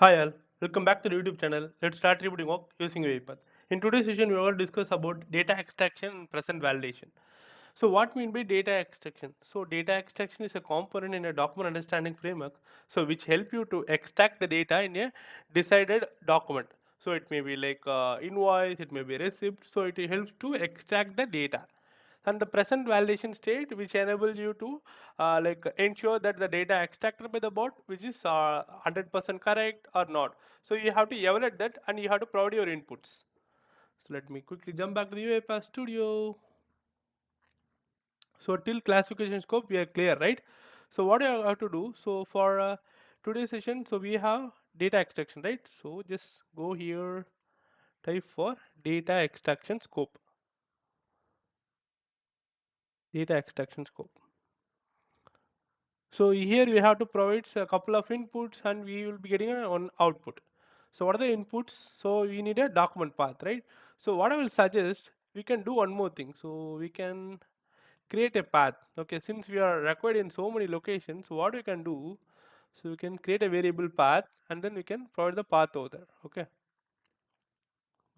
Hi all, welcome back to the YouTube channel. Let's start rebooting work using UiPath. In today's session, we will discuss about data extraction and present validation. So what mean by data extraction? So data extraction is a component in a document understanding framework, so which help you to extract the data in a decided document. So it may be like invoice, it may be receipt. So it helps to extract the data and the present validation state which enables you to like ensure that the data extracted by the bot which is 100% correct or not. So you have to evaluate that and you have to provide your inputs. So let me quickly jump back to the UiPath studio. So till classification scope we are clear, right? So what I have to do, so for today's session, so we have data extraction, right? So just go here, type for data extraction scope, data extraction scope. So here we have to provide a couple of inputs and we will be getting one output. So what are the inputs? So we need a document path, right? So what I will suggest, we can do one more thing. So we can create a path. Okay, since we are required in so many locations, so what we can do, so we can create a variable path and then we can provide the path over there. Okay,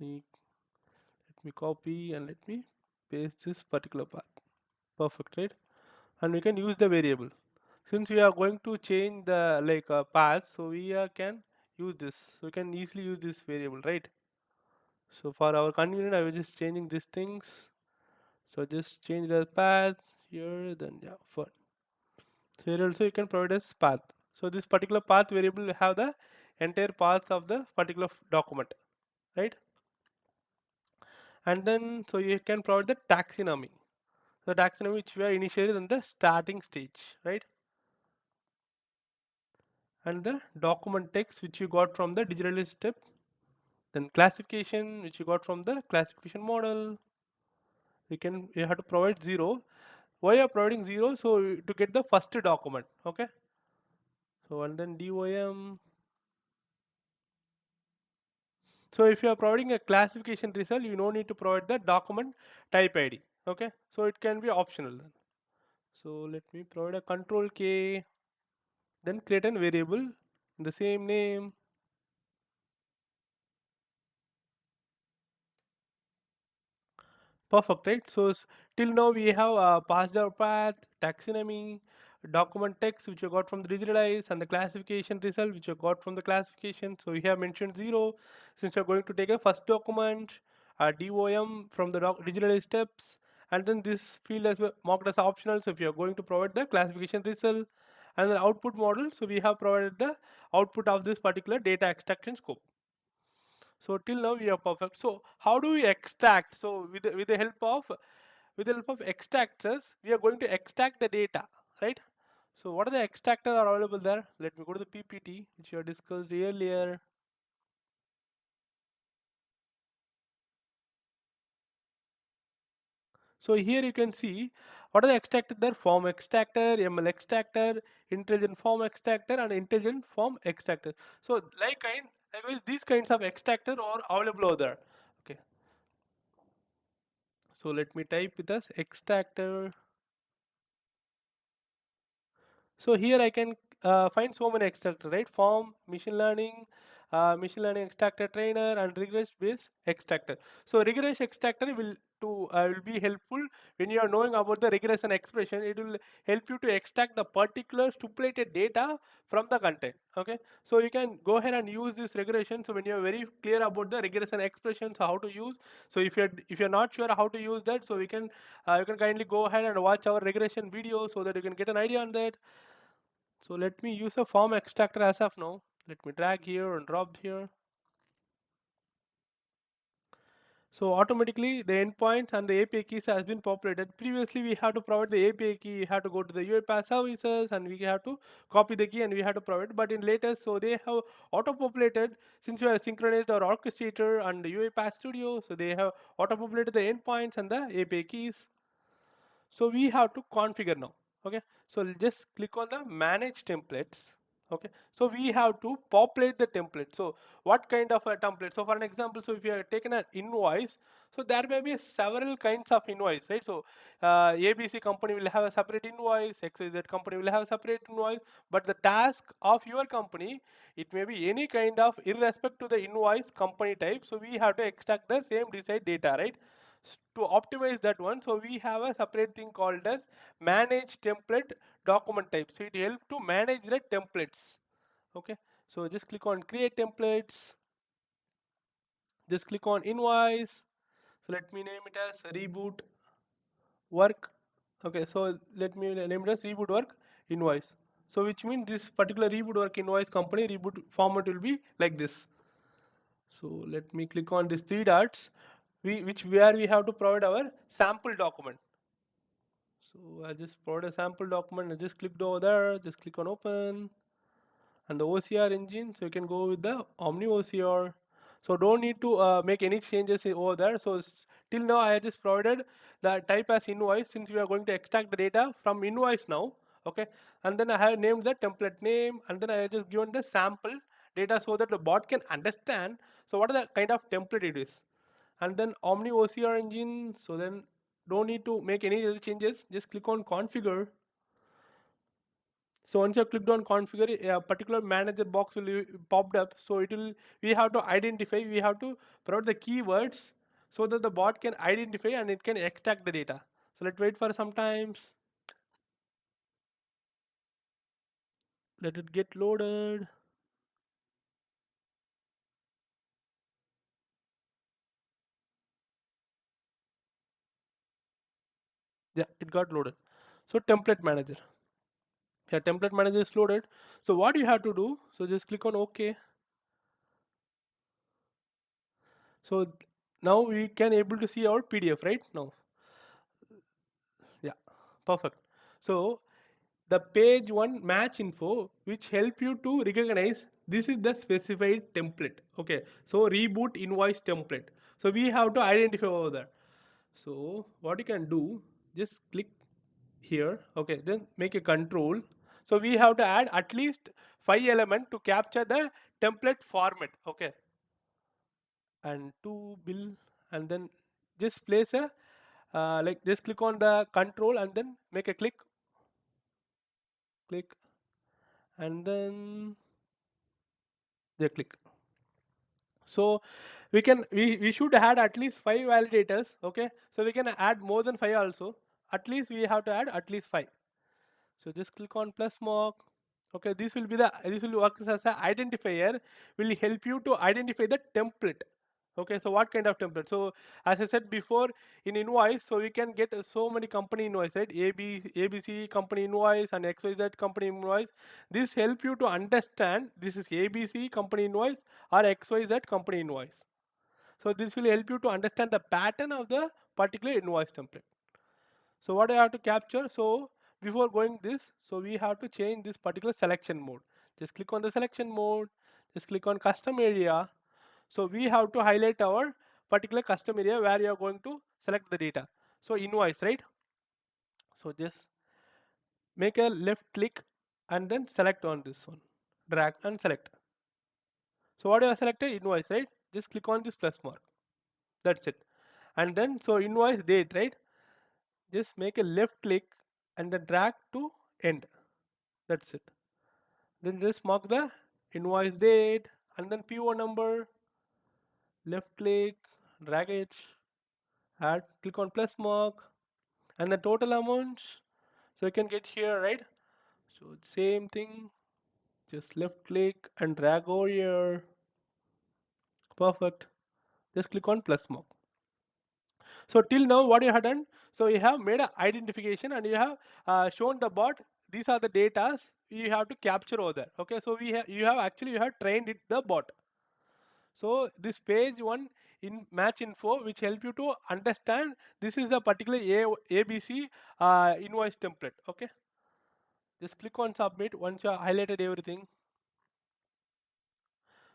let me copy and let me paste this particular path. Perfect, right? And we can use the variable. Since we are going to change the like path, so we can use this. So we can easily use this variable, right? So for our convenience, I was just changing these things. So just change the path here, then yeah, for so here also you can provide as path. So this particular path variable will have the entire path of the particular document, right? And then so you can provide the taxonomy. The taxonomy which we are initiated in the starting stage, right? And the document text which you got from the digital step, then classification which you got from the classification model. You have to provide 0. Why you are providing 0? So to get the first document, okay? So and then DOM. So if you are providing a classification result, you no need to provide the document type ID, okay? So it can be optional then. So let me provide a control K, then create a variable in the same name. Perfect, right? So till now we have passed our path, taxonomy, document text which you got from the digitalize, and the classification result which you got from the classification. So we have mentioned 0 since you're going to take a first document, DOM from the digitalize steps, and then this field as well marked as optional. So if you're going to provide the classification result and the output model, so we have provided the output of this particular data extraction scope. So till now we are perfect. So how do we extract? So with the help of extractors, we are going to extract the data, right? So what are the extractors are available there? Let me go to the PPT which you have discussed earlier. So here you can see what are the extractors there: form extractor, ML extractor, intelligent form extractor, and intelligent form extractor. So likewise these kinds of extractor are available over there. Okay. So let me type with us extractor. So here I can find so many extractor, right? Form, machine learning extractor trainer, and regress based extractor. So regress extractor will be helpful when you are knowing about the regression expression. It will help you to extract the particular stipulated data from the content. Okay, so you can go ahead and use this regression. So when you are very clear about the regression expressions, how to use. So if you're not sure how to use that, so you can kindly go ahead and watch our regression video so that you can get an idea on that. So let me use a form extractor as of now. Let me drag here and drop here. So automatically the endpoints and the API keys has been populated. Previously we have to provide the API key, we have to go to the UiPath services and we have to copy the key and we have to provide. But in latest, so they have auto-populated since we have synchronized our orchestrator and the UiPath studio. So they have auto-populated the endpoints and the API keys. So we have to configure now. Okay. So just click on the manage templates. Okay, so we have to populate the template. So what kind of a template? So for an example, so if you have taken an invoice, so there may be several kinds of invoice, right? So ABC company will have a separate invoice, XYZ company will have a separate invoice, but the task of your company, it may be any kind of irrespective to the invoice company type. So we have to extract the same desired data, right? To optimize that one, so we have a separate thing called as manage template document type. So it helps to manage the templates. Okay, so just click on create templates, just click on invoice. So let me name it as reboot work. Okay, so let me name it as reboot work invoice. So which means this particular reboot work invoice company reboot format will be like this. So let me click on these three dots, where we have to provide our sample document. So I just provide a sample document. I just clicked over there. Just click on open, and the OCR engine. So you can go with the Omni OCR. So don't need to make any changes over there. So till now I just provided the type as invoice, since we are going to extract the data from invoice now. Okay, and then I have named the template name, and then I have just given the sample data so that the bot can understand. So what are the kind of template it is, and then Omni OCR engine. So then don't need to make any other changes. Just click on configure. So once you have clicked on configure, a particular manager box will be popped up. So it will, we have to identify, we have to provide the keywords so that the bot can identify and it can extract the data. So let's wait for some times. Let it get loaded. Yeah, it got loaded. So template manager. Yeah, template manager is loaded. So what you have to do, so just click on OK. So now we can able to see our PDF right now. Yeah, perfect. So the page one match info which help you to recognize this is the specified template. Okay, so reboot invoice template. So we have to identify over there. So what you can do, just click here. Okay, then make a control. So we have to add at least 5 element to capture the template format. Okay, and to bill, and then just place a like just click on the control and then make a click, and then they click. So we should add at least 5 validators. Okay, so we can add more than 5 also. At least we have to add at least 5. So just click on plus mark. Okay, this will work as an identifier, will help you to identify the template. Okay, so what kind of template? So as I said before, in invoice, so we can get so many company invoice, right? ABC company invoice and XYZ company invoice. This help you to understand this is ABC company invoice or XYZ company invoice. So this will help you to understand the pattern of the particular invoice template. So what I have to capture? So before going this, so we have to change this particular selection mode. Just click on the selection mode, just click on custom area. So we have to highlight our particular custom area where you are going to select the data. So invoice, right? So just make a left click and then select on this one, drag and select. So what you have selected? Invoice, right? Just click on this plus mark. That's it. And then so invoice date, right? Just make a left click and then drag to end. That's it. Then just mark the invoice date and then PO number, left click, drag it, add, click on plus mark, and the total amount. So you can get here, right? So same thing, just left click and drag over here. Perfect. Just click on plus mark. So till now, what you have done? So you have made an identification and you have shown the bot. These are the data you have to capture over there. Okay, so you have trained it the bot. So this page one in match info which help you to understand this is the particular ABC invoice template. Okay, just click on submit once you have highlighted everything.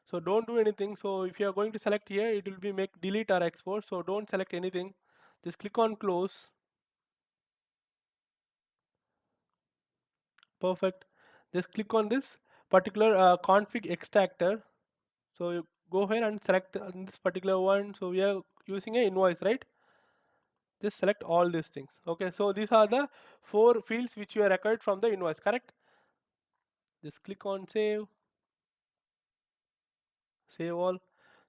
So don't do anything. So if you are going to select here, it will be make delete or export. So don't select anything. Just click on close. Perfect. Just click on this particular config extractor. So you go here and select this particular one. So we are using a invoice, right? Just select all these things. Okay, so these are the four fields which you are required from the invoice, correct? Just click on save all.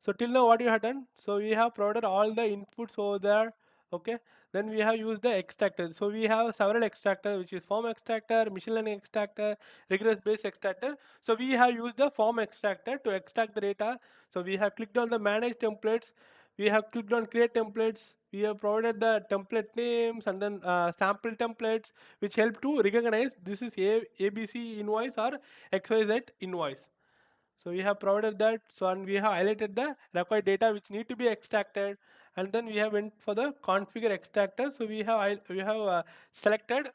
So till now what you have done, so we have provided all the inputs over there. Okay, then we have used the extractor. So we have several extractor, which is form extractor, machine learning extractor, regress based extractor. So we have used the form extractor to extract the data. So we have clicked on the manage templates, we have clicked on create templates, we have provided the template names and then sample templates which help to recognize this is ABC invoice or XYZ invoice. So we have provided that. So and we have highlighted the required data which need to be extracted, and then we have went for the configure extractor. So we have selected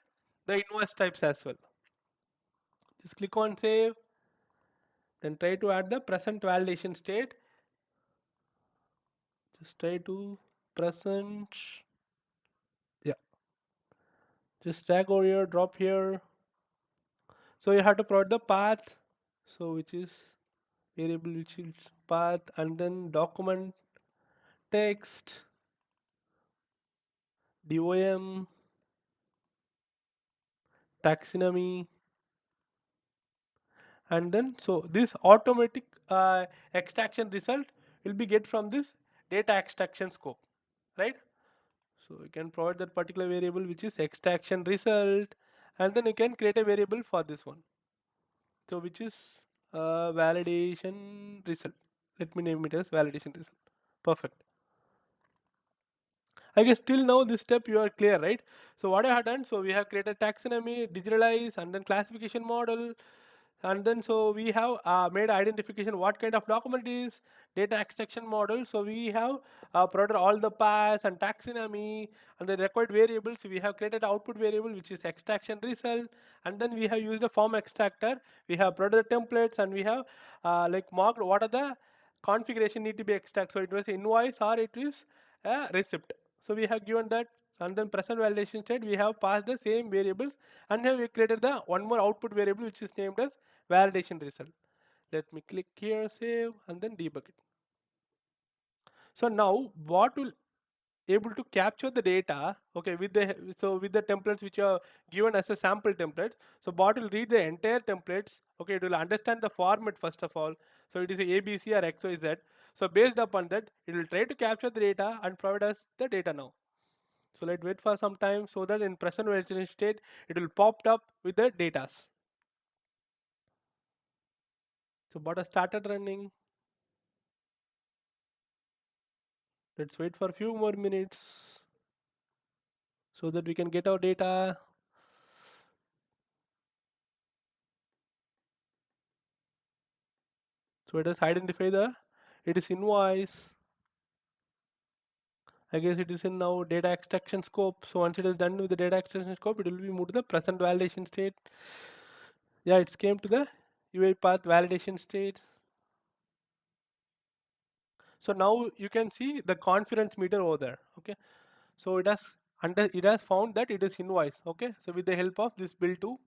the invoice types as well. Just click on save. Then try to add the present validation state. Just try to present. Yeah. Just drag over here, drop here. So you have to provide the path. So which is variable which is path, and then document text DOM taxonomy, and then so this automatic extraction result will be get from this data extraction scope, right? So you can provide that particular variable which is extraction result, and then you can create a variable for this one, so which is validation result. Let me name it as validation result. Perfect. I guess till now this step you are clear, right? So what I have done, so we have created taxonomy, digitalize, and then classification model, and then so we have made identification what kind of document it is, data extraction model. So we have provided all the paths and taxonomy and the required variables. We have created output variable which is extraction result, and then we have used a form extractor. We have provided the templates, and we have like marked what are the configuration need to be extracted. So it was invoice or it is a receipt. So we have given that, and then present validation state we have passed the same variables, and here we created the one more output variable which is named as validation result. Let me click here, save, and then debug it. So now what will able to capture the data, okay, with the with the templates which are given as a sample template. So bot will read the entire templates. Okay, it will understand the format first of all. So it is a ABC or XYZ. So based upon that, it will try to capture the data and provide us the data now. So let's wait for some time so that in present validation state, it will pop up with the data. So bot has started running. Let's wait for a few more minutes so that we can get our data. So it has identified the, it is invoice. I guess it is in now data extraction scope. So once it is done with the data extraction scope, it will be moved to the present validation state. Yeah, it's came to the UiPath validation state. So now you can see the confidence meter over there. Okay, so it has found that it is invoice. Okay, so with the help of this build 2,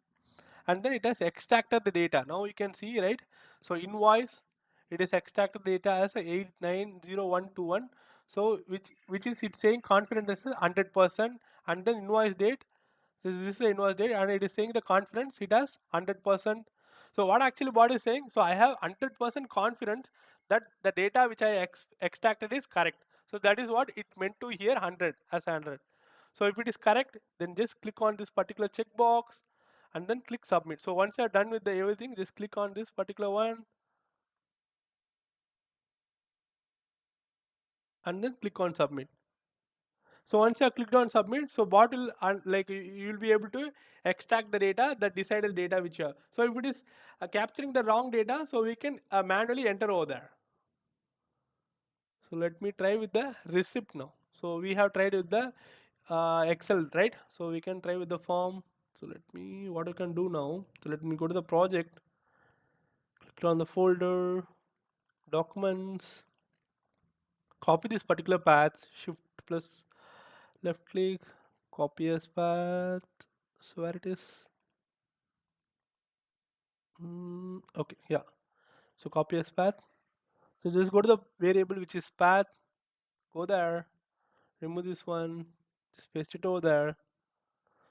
and then it has extracted the data. Now you can see, right? So invoice, it is extracted the data as a 890121. So which is it's saying confidence is 100%, and then invoice date. This is the invoice date, and it is saying the confidence it has 100%. So what actually bot is saying? So I have 100% confidence that the data which I extracted is correct. So that is what it meant to here 100 as 100. So if it is correct, then just click on this particular checkbox and then click submit. So once you are done with the everything, just click on this particular one and then click on submit. So once you have clicked on submit, so bot will like you will be able to extract the data, the decided data which you have. So if it is capturing the wrong data, so we can manually enter over there. So let me try with the receipt now. So we have tried with the Excel, right? So we can try with the form. So let me, what I can do now. So let me go to the project, click on the folder, documents, copy this particular path, shift plus left click, copy as path. So where it is, Okay, yeah. So copy as path. So just go to the variable which is path, go there, remove this one, just paste it over there.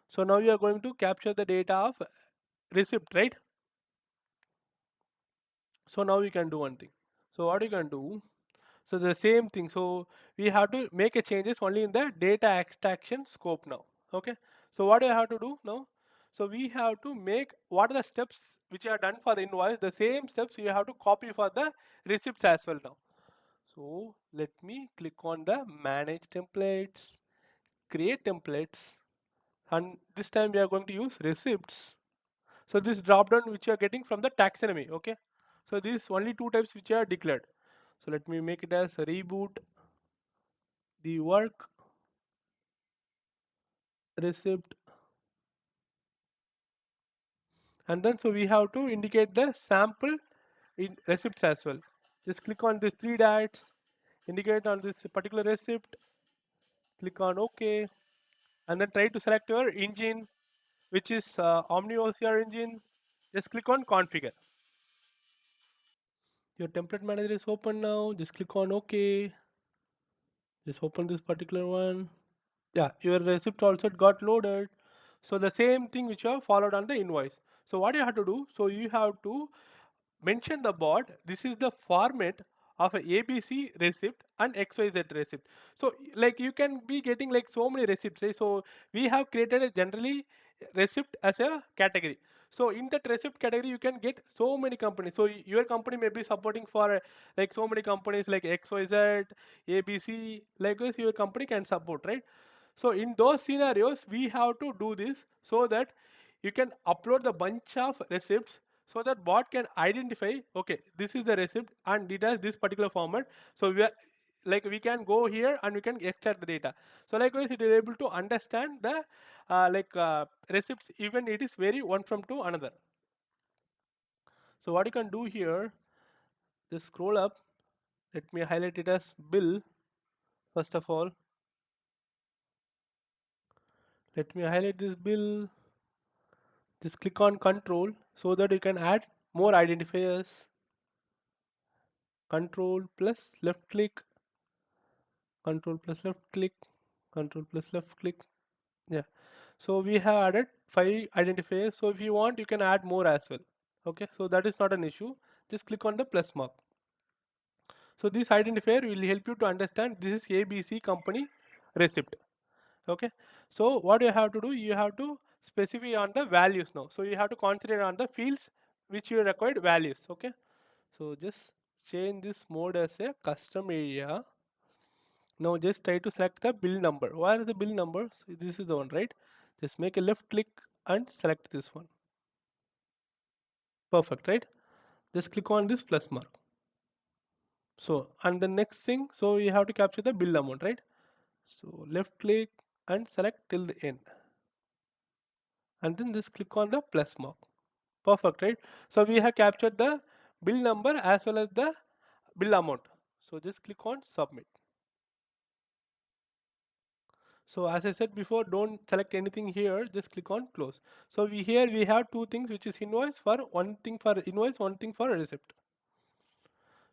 So now you are going to capture the data of receipt, right? So now we can do one thing. So what you can do, so the same thing. So we have to make a changes only in the data extraction scope now. Okay. So what do I have to do now? So we have to make what are the steps which are done for the invoice. The same steps you have to copy for the receipts as well now. So let me click on the manage templates, create templates, and this time we are going to use receipts. So this drop down which you are getting from the taxonomy, okay? So these only two types which are declared. So let me make it as reboot the work receipt, and then so we have to indicate the sample in receipts as well. Just click on these three dots, indicate on this particular receipt, click on OK, and then try to select your engine, which is Omni OCR engine. Just click on configure. Your template manager is open now. Just click on OK. Just open this particular one. Yeah, your receipt also got loaded. So the same thing which you have followed on the invoice. So what you have to do, so you have to mention the bot, this is the format of a ABC receipt and XYZ receipt. So like you can be getting like so many receipts, right? So we have created a generally receipt as a category. So in that receipt category you can get so many companies. So your company may be supporting for like so many companies like XYZ, ABC, likewise your company can support, right? So in those scenarios we have to do this so that you can upload the bunch of receipts, so that bot can identify, okay, this is the receipt and it has this particular format. So we are like we can go here and we can extract the data. So likewise it is able to understand the receipts even it is vary one from to another. So what you can do here, just scroll up, let me highlight it as bill. First of all, let me highlight this bill, just click on control so that you can add more identifiers. Control plus left click, control plus left click, control plus left click. Yeah, so we have added 5 identifiers. So if you want you can add more as well. Okay, so that is not an issue. Just click on the plus mark. So this identifier will help you to understand this is ABC company receipt. Okay, so what you have to do, you have to specify on the values now. So you have to concentrate on the fields which you required values. Okay, so just change this mode as a custom area. Now just try to select the bill number. Where is the bill number? So this is the one, right? Just make a left click and select this one. Perfect, right? Just click on this plus mark. So and the next thing, so you have to capture the bill amount, right? So left click and select till the end, and then just click on the plus mark. Perfect, right? So we have captured the bill number as well as the bill amount. So just click on submit. So as I said before, don't select anything here, just click on close. So here we have two things, which is invoice for one thing for invoice, one thing for receipt.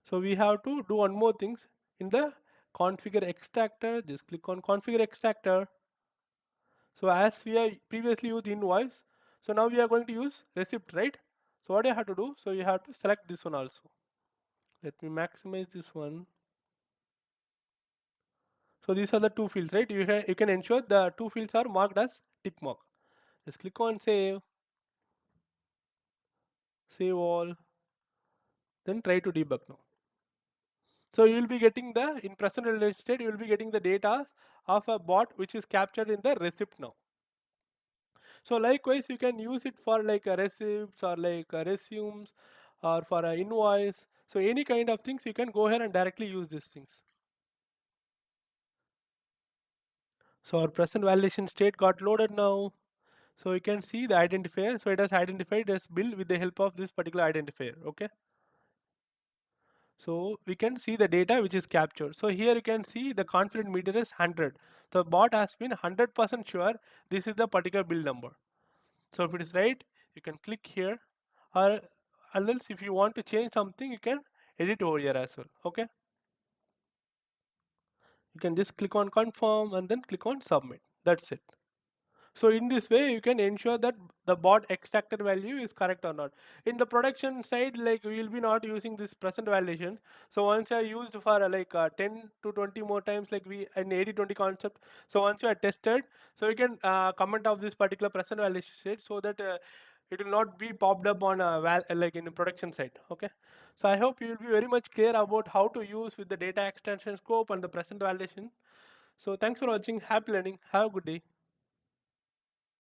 So we have to do one more things in the configure extractor. Just click on configure extractor. So as we have previously used invoice, so now we are going to use receipt, right? So what you have to do, so you have to select this one also. Let me maximize this one. So these are the two fields, right? You can ensure the two fields are marked as tick mark. Just click on save, save all, then try to debug now. So you will be getting the, in present related state, you will be getting the data of a bot which is captured in the receipt now. So likewise, you can use it for like a receipts or like a resumes or for an invoice. So any kind of things you can go ahead and directly use these things. So our present validation state got loaded now. So you can see the identifier. So it has identified as bill with the help of this particular identifier. Okay. So we can see the data which is captured. So here you can see the confidence meter is 100. The bot has been 100% sure this is the particular bill number. So if it is right, you can click here, or and else if you want to change something, you can edit over here as well. Okay, you can just click on confirm and then click on submit. That's it. So in this way, you can ensure that the bot extracted value is correct or not. In the production side, like we will be not using this present validation. So once I used for 10 to 20 more times, like we in 80-20 concept. So once you are tested, so you can comment of this particular present validation state so that it will not be popped up on like in the production side. Okay. So I hope you will be very much clear about how to use with the data extension scope and the present validation. So thanks for watching. Happy learning. Have a good day.